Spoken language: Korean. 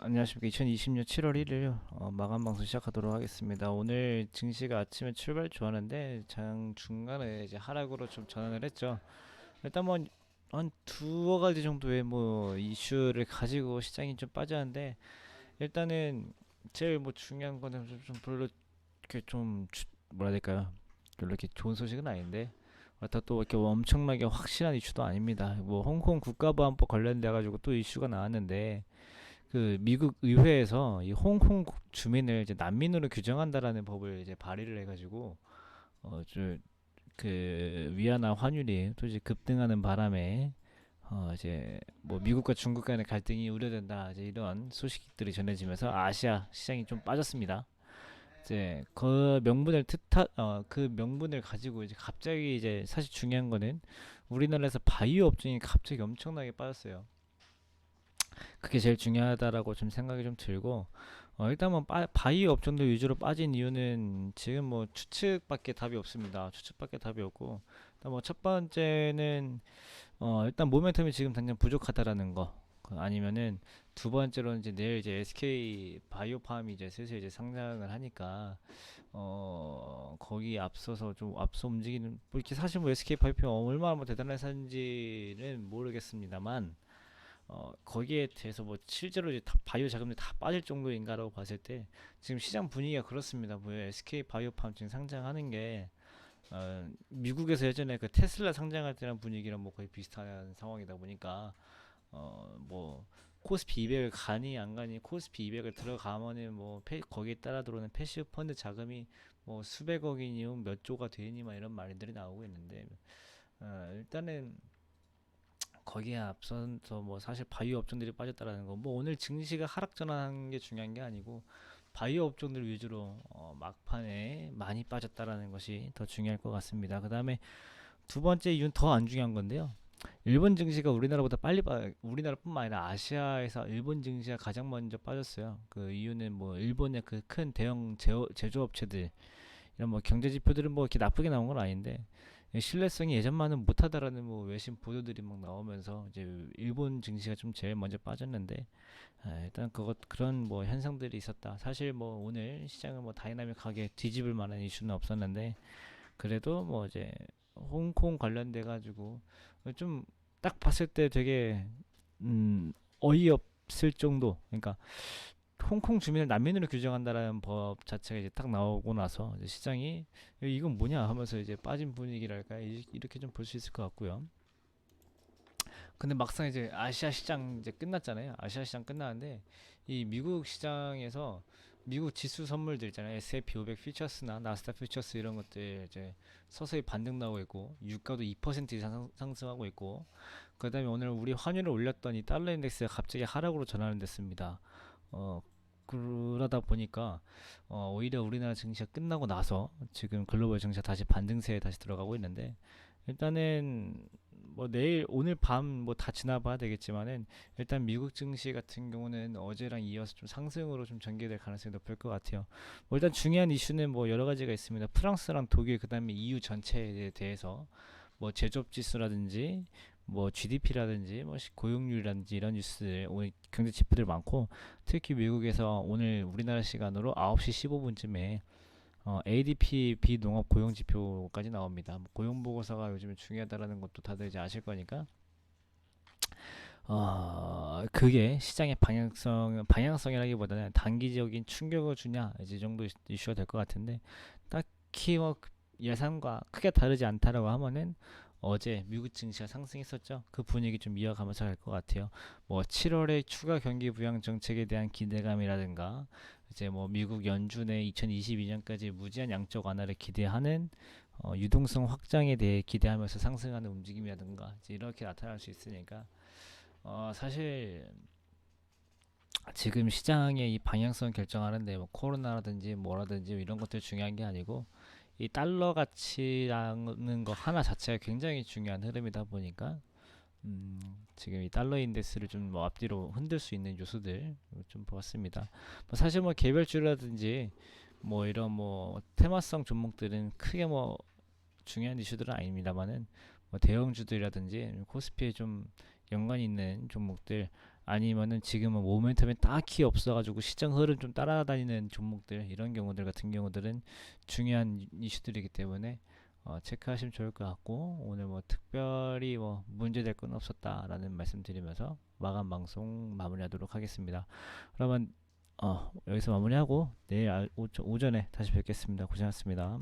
안녕하십니까. 2020년 7월 1일 마감 방송 시작하도록 하겠습니다. 오늘 증시가 아침에 출발 좋았는데 장 중간에 이제 하락으로 좀 전환을 했죠. 일단 뭐 한 두어 가지 정도의 뭐 이슈를 가지고 시장이 좀 빠졌는데, 일단은 제일 뭐 중요한 거는 좀 별로 이렇게 뭐라 해야 될까요? 별로 이렇게 좋은 소식은 아닌데, 그렇다 또 이렇게 엄청나게 확실한 이슈도 아닙니다. 뭐 홍콩 국가보안법 관련돼 가지고 또 이슈가 나왔는데, 그 미국 의회에서 이 홍콩 주민을 이제 난민으로 규정한다라는 법을 이제 발의를 해가지고 그 위안화 환율이 또 이제 급등하는 바람에 이제 뭐 미국과 중국 간의 갈등이 우려된다, 이제 이런 소식들이 전해지면서 아시아 시장이 좀 빠졌습니다. 이제 그 명분을 가지고 이제 갑자기, 이제 사실 중요한 거는 우리나라에서 바이오 업종이 갑자기 엄청나게 빠졌어요. 그게 제일 중요하다라고 좀 생각이 좀 들고, 일단 뭐 바이오 업종들 위주로 빠진 이유는 지금 뭐 추측밖에 답이 없습니다. 추측밖에 답이 없고, 일단 뭐 첫 번째는 일단 모멘텀이 지금 당장 부족하다라는 거. 아니면은 두 번째로는 이제 내일 이제 SK 바이오팜이 이제 슬슬 이제 상장을 하니까 거기 앞서서 좀 앞서 움직이는, 뭐 이렇게 사실 뭐 SK 바이오팜 얼마나 뭐 대단한 회사인지는 모르겠습니다만, 거기에 대해서 뭐 실제로 이제 다 바이오 자금들이 다 빠질 정도인가라고 봤을 때 지금 시장 분위기가 그렇습니다. 뭐 SK 바이오팜 지금 상장하는 게 미국에서 예전에 그 테슬라 상장할 때랑 분위기랑 뭐 거의 비슷한 상황이다 보니까, 뭐 코스피 200을 가니 안 가니, 코스피 200을 들어가면은 뭐 거기에 따라 들어오는 패시브 펀드 자금이 뭐 수백억이니 몇 조가 되니 막 이런 말들이 나오고 있는데, 일단은 거기에 앞서서 뭐 사실 바이오 업종들이 빠졌다라는 거, 뭐 오늘 증시가 하락 전환한 게 중요한 게 아니고 바이오 업종들 위주로 막판에 많이 빠졌다라는 것이 더 중요할 것 같습니다. 그 다음에 두 번째 이유는 더 안 중요한 건데요. 일본 증시가 우리나라보다 우리나라뿐만 아니라 아시아에서 일본 증시가 가장 먼저 빠졌어요. 그 이유는 뭐 일본의 그 큰 대형 제조업체들, 이런 뭐 경제 지표들은 뭐 이렇게 나쁘게 나온 건 아닌데, 신뢰성이 예전만은 못하다라는 뭐 외신 보도들이 막 나오면서 이제 일본 증시가 좀 제일 먼저 빠졌는데, 일단 그런 뭐 현상들이 있었다. 사실 뭐 오늘 시장을 뭐 다이나믹하게 뒤집을 만한 이슈는 없었는데, 그래도 뭐 이제 홍콩 관련돼 가지고 좀 딱 봤을 때 되게 어이없을 정도. 그러니까 홍콩 주민을 난민으로 규정한다라는 법 자체가 이제 딱 나오고 나서 이제 시장이 이건 뭐냐 하면서 이제 빠진 분위기랄까, 이렇게 좀 볼 수 있을 것 같고요. 근데 막상 이제 아시아 시장 이제 끝났잖아요. 아시아 시장 끝나는데 이 미국 시장에서 미국 지수 선물들 있잖아요. S&P 500 퓨처스나 나스닥 퓨처스 이런 것들 이제 서서히 반등 나오고 있고, 유가도 2% 이상 상승하고 있고, 그다음에 오늘 우리 환율을 올렸더니 달러 인덱스가 갑자기 하락으로 전환을 됐습니다. 어, 그러다 보니까 오히려 우리나라 증시가 끝나고 나서 지금 글로벌 증시가 다시 반등세에 다시 들어가고 있는데, 일단은 뭐 내일 오늘 밤 뭐 다 지나봐야 되겠지만은, 일단 미국 증시 같은 경우는 어제랑 이어서 좀 상승으로 좀 전개될 가능성이 높을 것 같아요. 뭐 일단 중요한 이슈는 뭐 여러 가지가 있습니다. 프랑스랑 독일, 그다음에 EU 전체에 대해서 뭐 제조업 지수라든지 뭐 GDP라든지 뭐 고용률이라든지 이런 뉴스들, 오늘 경제 지표들 많고, 특히 미국에서 오늘 우리나라 시간으로 9시 15분쯤에 ADP 비농업 고용 지표까지 나옵니다. 뭐 고용 보고서가 요즘에 중요하다라는 것도 다들 이제 아실 거니까, 그게 시장의 방향성이라기보다는 단기적인 충격을 주냐, 이제 정도 이슈가 될 것 같은데, 딱히 뭐 예상과 크게 다르지 않다라고 하면은, 어제 미국 증시가 상승했었죠. 그 분위기 좀 이어가면서 갈 것 같아요. 뭐 7월에 추가 경기 부양 정책에 대한 기대감이라든가, 이제 뭐 미국 연준의 2022년까지 무제한 양적 완화를 기대하는 유동성 확장에 대해 기대하면서 상승하는 움직임이라든가, 이제 이렇게 나타날 수 있으니까, 사실 지금 시장의 이 방향성 결정하는데 뭐 코로나라든지 뭐라든지 이런 것들 중요한 게 아니고, 이 달러 가치라는 거 하나 자체가 굉장히 중요한 흐름이다 보니까, 지금 이 달러 인덱스를 좀 뭐 앞뒤로 흔들 수 있는 요소들 좀 보았습니다. 뭐 사실 뭐 개별주라든지 뭐 이런 뭐 테마성 종목들은 크게 뭐 중요한 이슈들은 아닙니다만은, 뭐 대형주들이라든지 코스피에 좀 연관 있는 종목들, 아니면은 지금은 모멘텀이 딱히 없어가지고 시장 흐름 좀 따라다니는 종목들, 이런 경우들 같은 경우들은 중요한 이슈들이기 때문에 체크하시면 좋을 것 같고, 오늘 뭐 특별히 뭐 문제될 건 없었다라는 말씀드리면서 마감 방송 마무리하도록 하겠습니다. 그러면 여기서 마무리하고 내일 오전에 다시 뵙겠습니다. 고생하셨습니다.